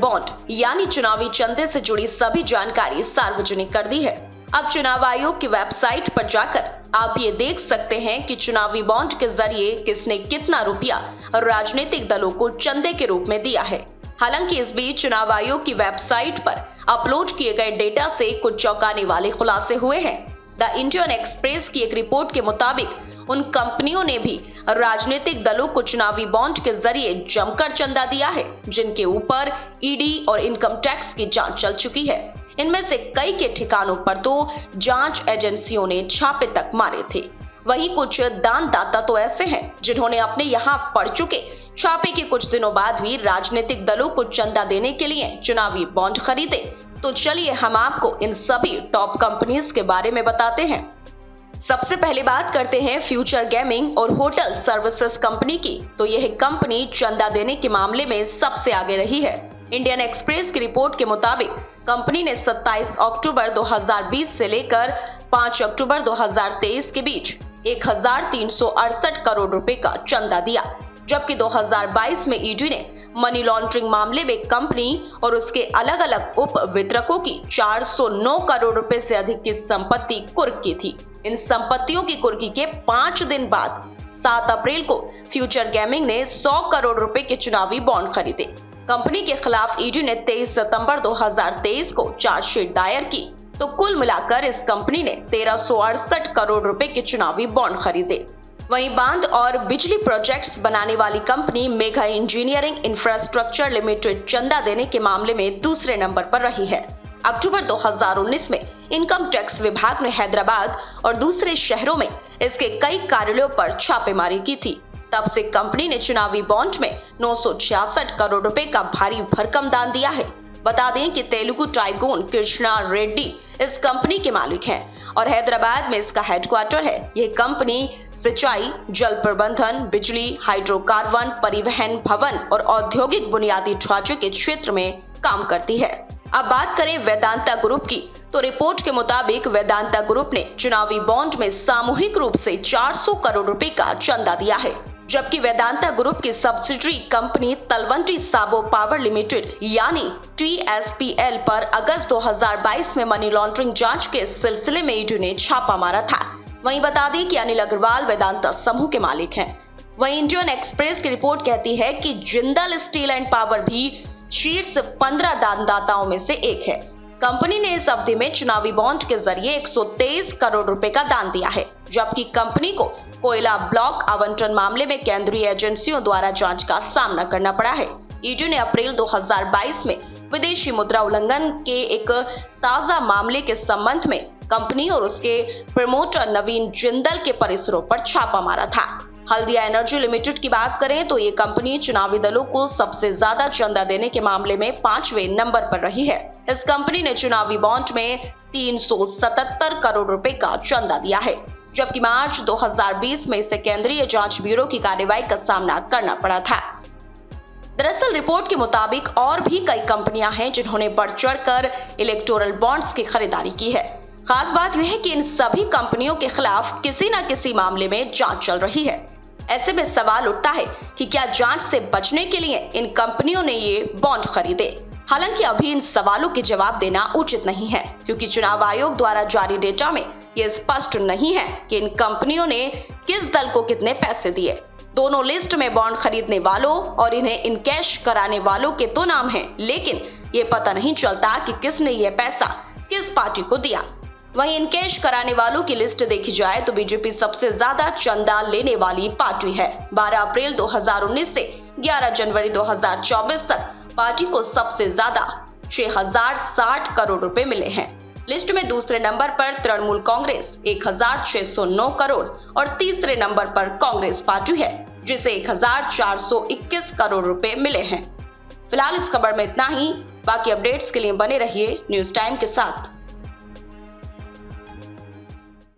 Bond यानी चुनावी चंदे से जुड़ी सभी जानकारी सार्वजनिक कर दी है। अब चुनाव आयोग की वेबसाइट पर जाकर आप ये देख सकते हैं कि चुनावी बॉन्ड के जरिए किसने कितना रुपया राजनीतिक दलों को चंदे के रूप में दिया है। हालांकि इस बीच चुनाव आयोग की वेबसाइट पर अपलोड किए गए डेटा से कुछ चौंकाने वाले खुलासे हुए हैं। द इंडियन एक्सप्रेस की एक रिपोर्ट के मुताबिक उन कंपनियों ने भी राजनीतिक दलों को चुनावी बॉन्ड के जरिए जमकर चंदा दिया है जिनके ऊपर ईडी और इनकम टैक्स की जांच चल चुकी है। इनमें से कई के ठिकानों पर तो जांच एजेंसियों ने छापे तक मारे थे। वहीं कुछ दानदाता तो ऐसे हैं जिन्होंने अपने यहाँ पड़ चुके छापे के कुछ दिनों बाद भी राजनीतिक दलों को चंदा देने के लिए चुनावी बॉन्ड खरीदे। तो चलिए हम आपको इन सभी टॉप कंपनीज के बारे में बताते हैं। सबसे पहले बात करते हैं फ्यूचर गेमिंग और होटल सर्विसेज कंपनी की। तो यह कंपनी चंदा देने के मामले में सबसे आगे रही है। इंडियन एक्सप्रेस की रिपोर्ट के मुताबिक कंपनी ने 27 अक्टूबर 2020 से लेकर 5 अक्टूबर 2023 के बीच 1368 करोड़ रुपए का चंदा दिया, जबकि 2022 में ईडी ने मनी लॉन्ड्रिंग मामले में कंपनी और उसके अलग अलग उप वितरकों की 409 करोड़ रुपए से अधिक की संपत्ति कुर्क की थी। इन संपत्तियों की कुर्की के 5 दिन बाद 7 अप्रैल को फ्यूचर गेमिंग ने 100 करोड़ रुपए के चुनावी बॉन्ड खरीदे। कंपनी के खिलाफ ईडी ने 23 सितंबर 2023 को चार्जशीट दायर की। तो कुल मिलाकर इस कंपनी ने 1368 करोड़ रुपए के चुनावी बॉन्ड खरीदे। वहीं बांध और बिजली प्रोजेक्ट्स बनाने वाली company mega engineering infrastructure limited चंदा देने के मामले में दूसरे नंबर पर रही है। अक्टूबर 2019 में इनकम टैक्स विभाग ने हैदराबाद और दूसरे शहरों में इसके कई कार्यालयों पर छापेमारी की थी। तब से कंपनी ने चुनावी बॉन्ड में 966 करोड़ रुपए का भारी भरकम दान दिया है। बता दें कि तेलुगु टाइकून कृष्णा रेड्डी इस कंपनी के मालिक हैं और हैदराबाद में इसका हेडक्वार्टर है। यह कंपनी सिंचाई, जल प्रबंधन, बिजली, हाइड्रोकार्बन, परिवहन, भवन और औद्योगिक बुनियादी ढांचे के क्षेत्र में काम करती है। अब बात करें वेदांता ग्रुप की, तो रिपोर्ट के मुताबिक वेदांता ग्रुप ने चुनावी बॉन्ड में सामूहिक रूप से 400 करोड़ रुपए का चंदा दिया है, जबकि वेदांता ग्रुप की सब्सिडरी कंपनी तलवंटी साबो पावर लिमिटेड यानी TSPL पर अगस्त 2022 में मनी लॉन्ड्रिंग जांच के सिलसिले में ईडी ने छापा मारा था। वहीं बता दें कि अनिल अग्रवाल वेदांता समूह के मालिक हैं। वहीं इंडियन एक्सप्रेस की रिपोर्ट कहती है कि जिंदल स्टील एंड पावर भी शीर्ष 15 दानदाताओं में से एक है। कंपनी ने इस अवधि में चुनावी बॉन्ड के जरिए 123 करोड़ रुपए का दान दिया है, जबकि कंपनी को कोयला ब्लॉक आवंटन मामले में केंद्रीय एजेंसियों द्वारा जांच का सामना करना पड़ा है। ईडी ने अप्रैल 2022 में विदेशी मुद्रा उल्लंघन के एक ताजा मामले के संबंध में कंपनी और उसके प्रमोटर नवीन जिंदल के परिसरों पर छापा मारा था। हल्दिया एनर्जी लिमिटेड की बात करें तो ये कंपनी चुनावी दलों को सबसे ज्यादा चंदा देने के मामले में 5वें नंबर पर रही है। इस कंपनी ने चुनावी बॉन्ड में 377 करोड़ रुपए का चंदा दिया है, जबकि मार्च 2020 में इसे केंद्रीय जांच ब्यूरो की कार्रवाई का सामना करना पड़ा था। दरअसल रिपोर्ट के मुताबिक और भी कई कंपनियां हैं जिन्होंने बढ़ चढ़कर इलेक्टोरल बॉन्ड्स की खरीदारी की है। खास बात यह है कि इन सभी कंपनियों के खिलाफ किसी न किसी मामले में जांच चल रही है। ऐसे में सवाल उठता है कि क्या जांच से बचने के लिए इन कंपनियों ने ये बॉन्ड खरीदे। हालांकि अभी इन सवालों के जवाब देना उचित नहीं है, क्योंकि चुनाव आयोग द्वारा जारी डेटा में ये स्पष्ट नहीं है कि इन कंपनियों ने किस दल को कितने पैसे दिए। दोनों लिस्ट में बॉन्ड खरीदने वालों और इन्हें इनकैश कराने वालों के तो नाम हैं, लेकिन ये पता नहीं चलता कि किसने ये पैसा किस पार्टी को दिया। वहीं इनकैश कराने वालों की लिस्ट देखी जाए तो बीजेपी सबसे ज्यादा चंदा लेने वाली पार्टी है। 12 अप्रैल 2019 से 11 जनवरी 2024 तक पार्टी को सबसे ज्यादा 6060 करोड़ रुपए मिले हैं। लिस्ट में दूसरे नंबर पर तृणमूल कांग्रेस 1609 करोड़ और तीसरे नंबर पर कांग्रेस पार्टी है, जिसे 1421 करोड़ रुपए मिले हैं। फिलहाल इस खबर में इतना ही। बाकी अपडेट्स के लिए बने रहिए न्यूज टाइम के साथ।